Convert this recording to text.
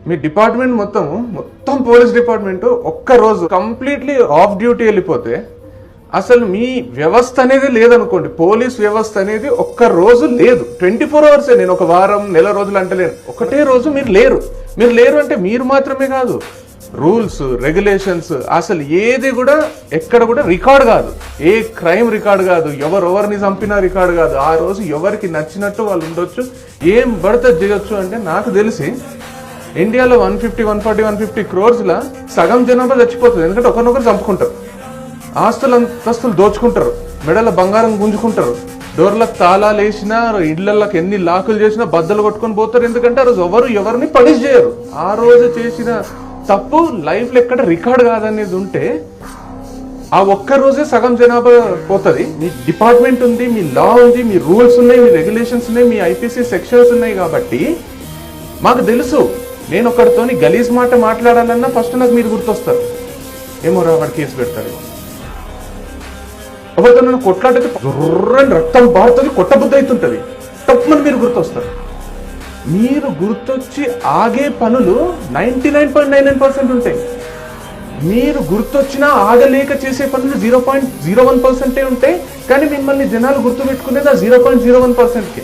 మీ department మొత్తం police department ఒక్క రోజు కంప్లీట్లీ ఆఫ్ డ్యూటీ వెళ్ళిపోతే అసలు మీ వ్యవస్థ అనేది లేదనుకోండి, పోలీస్ వ్యవస్థ అనేది ఒక్క రోజు లేదు. 24 hours. నేను ఒక వారం నెల రోజులు అంటలేను, ఒకటే రోజు మీరు లేరు అంటే మీరు మాత్రమే కాదు, రూల్స్ రెగ్యులేషన్స్ అసలు ఏది కూడా ఎక్కడ కూడా రికార్డ్ కాదు, ఏ క్రైమ్ రికార్డ్ కాదు, ఎవరిని చంపినా రికార్డ్ కాదు. ఆ రోజు ఎవరికి నచ్చినట్టు వాళ్ళు ఉండొచ్చు, ఏం పడితే చేయొచ్చు. అంటే నాకు తెలిసి ఇండియాలో 150, 140, 150 crores సగం జనాభా చచ్చిపోతుంది. ఎందుకంటే ఒకరినొకరు చంపుకుంటారు, ఆస్తులు దోచుకుంటారు, మెడల బంగారం గుంజుకుంటారు, డోర్లకు తాళాలు వేసినా ఇళ్లకి ఎన్ని లాకులు చేసినా బద్దలు కొట్టుకొని పోతారు. ఎందుకంటే ఆ రోజు ఎవరిని పనిష్ చేయరు. ఆ రోజు చేసిన తప్పు లైఫ్ లో ఎక్కడ రికార్డ్ కాదనేది ఉంటే ఆ ఒక్క రోజే సగం జనాభా పోతుంది. మీ డిపార్ట్మెంట్ ఉంది, మీ లా ఉంది, మీ రూల్స్ ఉన్నాయి, మీ రెగ్యులేషన్స్ ఉన్నాయి, మీ ఐపీసీ సెక్షన్స్ ఉన్నాయి. కాబట్టి మాకు తెలుసు, నేను ఒకరితోని గలీజ్ మాట మాట్లాడాలన్నా ఫస్ట్ నాకు మీరు గుర్తొస్తారు. ఏమో రా వాడు కేసు పెడతాడు, ఎవరితో నన్ను కొట్లాడితే గుర్రని రక్తం పారుతుంది, కొట్టబుద్ధి అవుతుంటుంది, తప్పమని మీరు గుర్తొస్తారు. మీరు గుర్తొచ్చి ఆగే పనులు 99.99% ఉంటాయి. మీరు గుర్తొచ్చినా ఆగలేక చేసే పనులు 0.01% ఉంటాయి. కానీ మిమ్మల్ని జనాలు గుర్తుపెట్టుకునేది ఆ 0.01%కి.